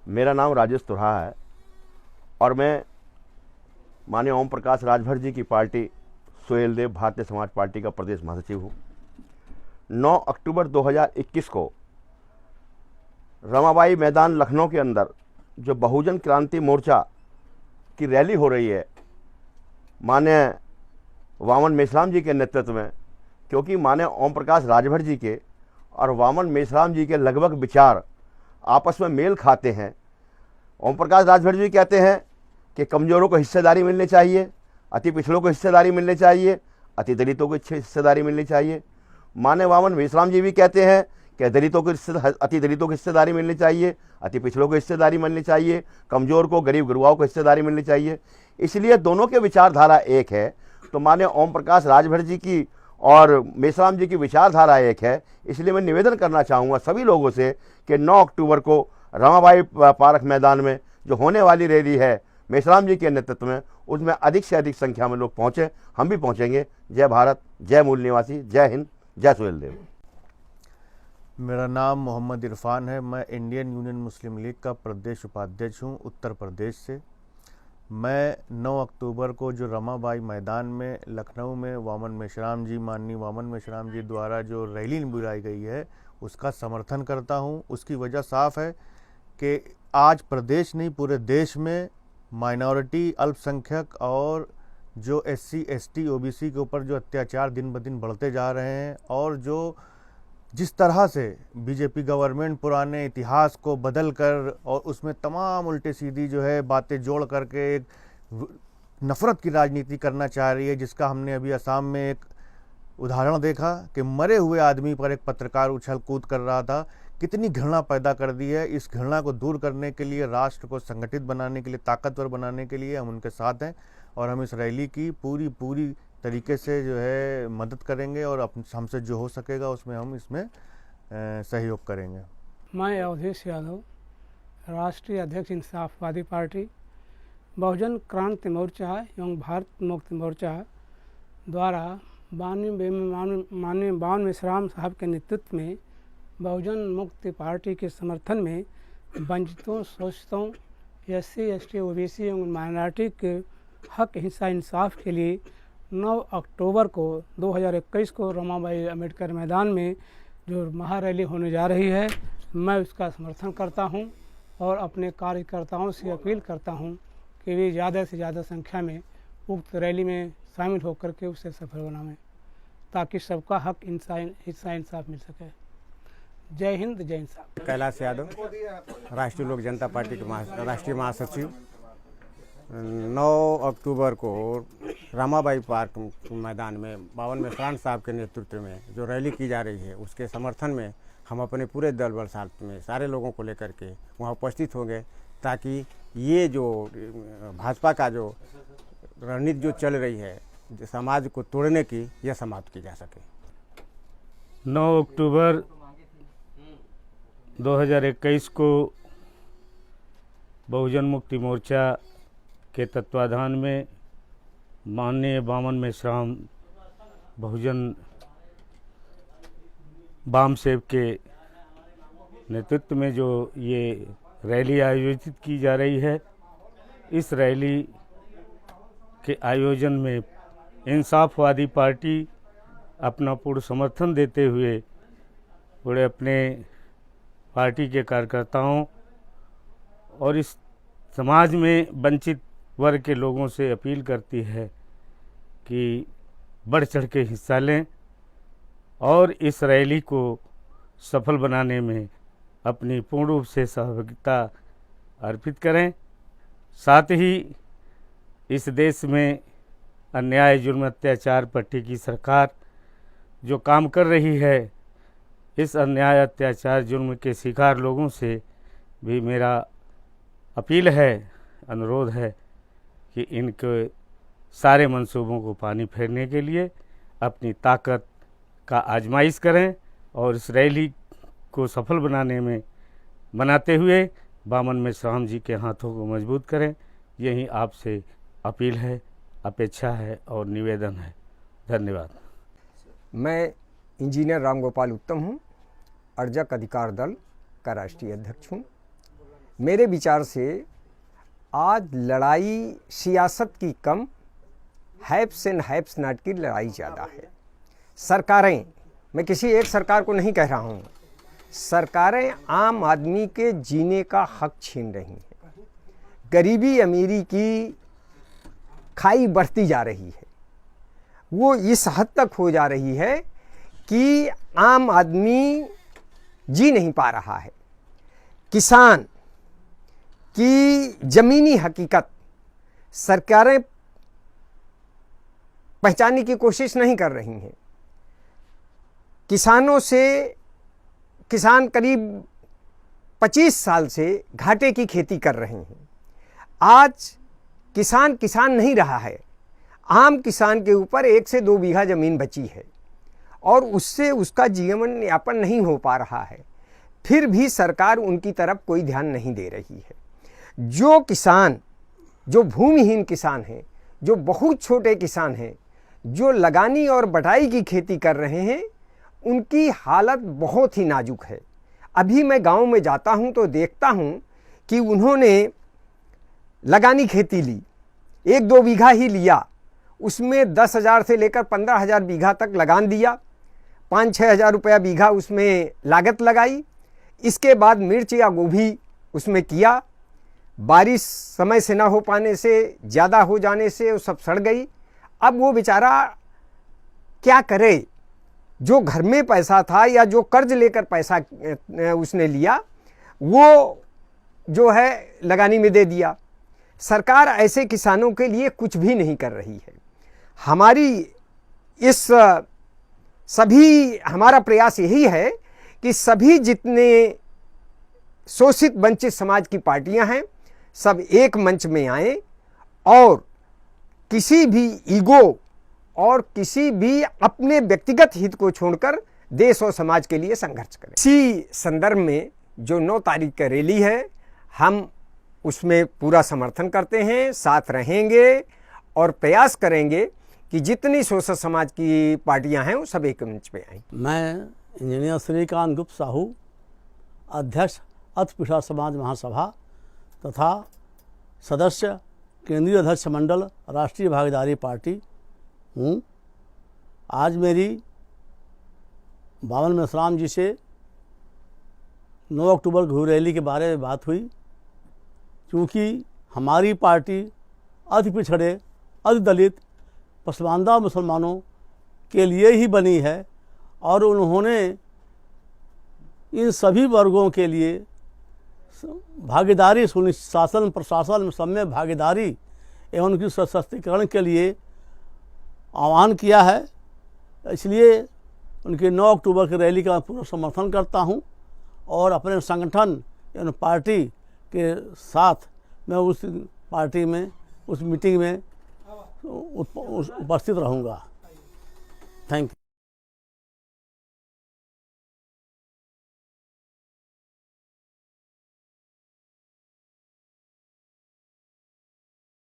मेरा नाम राजेश तुरहा है और मैं माननीय ओम प्रकाश राजभर जी की पार्टी सोहेल देव भारतीय समाज पार्टी का प्रदेश महासचिव हूँ। 9 अक्टूबर 2021 को रमाबाई मैदान लखनऊ के अंदर जो बहुजन क्रांति मोर्चा की रैली हो रही है माननीय वामन मेश्राम जी के नेतृत्व में, क्योंकि माननीय ओम प्रकाश राजभर जी के और वामन मेश्राम जी के लगभग विचार आपस में मेल खाते हैं। ओम प्रकाश राजभर जी कहते हैं कि कमज़ोरों को हिस्सेदारी मिलनी चाहिए, अति पिछड़ों को हिस्सेदारी मिलनी चाहिए, अति दलितों को हिस्सेदारी मिलनी चाहिए। माननीय वामन मेश्राम जी भी कहते हैं कि दलितों को अति दलितों को हिस्सेदारी मिलनी चाहिए, अति पिछड़ों को हिस्सेदारी मिलनी चाहिए, कमज़ोर को, गरीब गुरबाओं को हिस्सेदारी मिलनी चाहिए। इसलिए दोनों के विचारधारा एक है। तो माननीय ओम प्रकाश राजभर जी की और मेश्राम जी की विचारधारा एक है। इसलिए मैं निवेदन करना चाहूँगा सभी लोगों से कि 9 अक्टूबर को रमाबाई पार्क मैदान में जो होने वाली रैली है मेश्राम जी के नेतृत्व में, उसमें अधिक से अधिक संख्या में लोग पहुँचें। हम भी पहुँचेंगे। जय भारत, जय मूल निवासी, जय हिंद, जय सोहेल देव। मेरा नाम मोहम्मद इरफान है। मैं इंडियन यूनियन मुस्लिम लीग का प्रदेश उपाध्यक्ष हूँ, उत्तर प्रदेश से। मैं 9 अक्टूबर को जो रमाबाई मैदान में लखनऊ में माननीय वामन मेश्राम जी द्वारा जो रैली बुलाई गई है उसका समर्थन करता हूँ। उसकी वजह साफ है कि आज प्रदेश नहीं पूरे देश में माइनॉरिटी, अल्पसंख्यक और जो SC, ST, OBC के ऊपर जो अत्याचार दिन ब दिन बढ़ते जा रहे हैं और जो जिस तरह से बीजेपी गवर्नमेंट पुराने इतिहास को बदल कर और उसमें तमाम उल्टे सीधी जो है बातें जोड़ करके एक नफरत की राजनीति करना चाह रही है, जिसका हमने अभी असम में एक उदाहरण देखा कि मरे हुए आदमी पर एक पत्रकार उछल कूद कर रहा था। कितनी घृणा पैदा कर दी है। इस घृणा को दूर करने के लिए, राष्ट्र को संगठित बनाने के लिए, ताकतवर बनाने के लिए हम उनके साथ हैं और हम इस रैली की पूरी तरीके से जो है मदद करेंगे और हमसे जो हो सकेगा उसमें हम इसमें सहयोग करेंगे। मैं अवधेश यादव, राष्ट्रीय अध्यक्ष इंसाफवादी पार्टी, बहुजन क्रांति मोर्चा एवं भारत मुक्ति मोर्चा द्वारा माननीय वामन मेश्राम साहब के नेतृत्व में बहुजन मुक्ति पार्टी के समर्थन में वंचितों, शोषितों, SC, ST, OBC एवं माइनॉरिटी के हक, हिंसा, इंसाफ के लिए 9 अक्टूबर को 2021 को रमाबाई अम्बेडकर मैदान में जो महारैली होने जा रही है, मैं उसका समर्थन करता हूं और अपने कार्यकर्ताओं से अपील करता हूं कि वे ज़्यादा से ज़्यादा संख्या में उक्त रैली में शामिल होकर के उसे सफल बनाएं ताकि सबका हक, हिस्सा, इंसाफ मिल सके। जय हिंद, जय इंसाफ। कैलाश यादव, राष्ट्रीय लोक जनता पार्टी के राष्ट्रीय महासचिव। 9 अक्टूबर को रमाबाई पार्क मैदान में वामन मेश्राम साहब के नेतृत्व में जो रैली की जा रही है उसके समर्थन में हम अपने पूरे दल बल साथ में सारे लोगों को लेकर के वहाँ उपस्थित होंगे ताकि ये जो भाजपा का जो रणनीति जो चल रही है समाज को तोड़ने की, यह समाप्त की जा सके। 9 अक्टूबर 2021 को बहुजन मुक्ति मोर्चा के तत्वाधान में माननीय वामन मेश्राम बहुजन वाम सेव के नेतृत्व में जो ये रैली आयोजित की जा रही है, इस रैली के आयोजन में इंसाफवादी पार्टी अपना पूर्ण समर्थन देते हुए पूरे अपने पार्टी के कार्यकर्ताओं और इस समाज में वंचित वर्ग के लोगों से अपील करती है कि बढ़ चढ़ के हिस्सा लें और इस रैली को सफल बनाने में अपनी पूर्ण रूप से सहभागिता अर्पित करें। साथ ही इस देश में अन्याय, जुर्म, अत्याचार पर टिकी सरकार जो काम कर रही है, इस अन्याय, अत्याचार, जुर्म के शिकार लोगों से भी मेरा अपील है, अनुरोध है कि इनके सारे मंसूबों को पानी फेरने के लिए अपनी ताकत का आजमाइश करें और इस रैली को सफल बनाते हुए वामन मेश्राम जी के हाथों को मजबूत करें। यही आपसे अपील है, अपेक्षा है और निवेदन है। धन्यवाद। मैं इंजीनियर राम गोपाल उत्तम हूँ, अर्जक अधिकार दल का राष्ट्रीय अध्यक्ष हूँ। मेरे विचार से आज लड़ाई सियासत की कम, हैप्स एंड हैप्स नॉट की लड़ाई ज़्यादा है। सरकारें, मैं किसी एक सरकार को नहीं कह रहा हूँ, सरकारें आम आदमी के जीने का हक छीन रही हैं। गरीबी अमीरी की खाई बढ़ती जा रही है, वो इस हद तक हो जा रही है कि आम आदमी जी नहीं पा रहा है। किसान की ज़मीनी हकीकत सरकारें पहचानने की कोशिश नहीं कर रही हैं। किसान करीब 25 साल से घाटे की खेती कर रहे हैं। आज किसान नहीं रहा है। आम किसान के ऊपर 1 से 2 बीघा ज़मीन बची है और उससे उसका जीवन यापन नहीं हो पा रहा है। फिर भी सरकार उनकी तरफ कोई ध्यान नहीं दे रही है। जो किसान, जो भूमिहीन किसान हैं, जो बहुत छोटे किसान हैं, जो लगानी और बटाई की खेती कर रहे हैं, उनकी हालत बहुत ही नाजुक है। अभी मैं गांव में जाता हूं तो देखता हूं कि उन्होंने लगानी खेती ली, 1-2 बीघा ही लिया, उसमें 10,000 से लेकर 15,000 बीघा तक लगान दिया, 5-6 हज़ार रुपया बीघा उसमें लागत लगाई। इसके बाद मिर्च या गोभी उसमें किया, बारिश समय से ना हो पाने से, ज़्यादा हो जाने से वो सब सड़ गई। अब वो बेचारा क्या करे? जो घर में पैसा था या जो कर्ज लेकर पैसा उसने लिया, वो जो है लगानी में दे दिया। सरकार ऐसे किसानों के लिए कुछ भी नहीं कर रही है। हमारा प्रयास यही है कि सभी जितने शोषित वंचित समाज की पार्टियां हैं, सब एक मंच में आएं और किसी भी ईगो और किसी भी अपने व्यक्तिगत हित को छोड़कर देश और समाज के लिए संघर्ष करें। इसी संदर्भ में जो 9 तारीख का रैली है, हम उसमें पूरा समर्थन करते हैं, साथ रहेंगे और प्रयास करेंगे कि जितनी शोषित समाज की पार्टियां हैं वो सब एक मंच पे आएं। मैं इंजीनियर श्रीकांत गुप्त साहू, अध्यक्ष अतपीठा समाज महासभा तथा सदस्य केंद्रीय अध्यक्ष मंडल राष्ट्रीय भागीदारी पार्टी हूँ। आज मेरी बावन मेश्राम जी से 9 अक्टूबर को हुई रैली के बारे में बात हुई। क्योंकि हमारी पार्टी अति पिछड़े, अति दलित, पसमानदा मुसलमानों के लिए ही बनी है और उन्होंने इन सभी वर्गों के लिए भागीदारी, शासन प्रशासन सब में भागीदारी एवं उनकी सशक्तिकरण के लिए आह्वान किया है। इसलिए उनके 9 अक्टूबर की रैली का पूरा समर्थन करता हूं और अपने संगठन एवं पार्टी के साथ मैं उस पार्टी में, उस मीटिंग में उपस्थित रहूँगा। Thank you.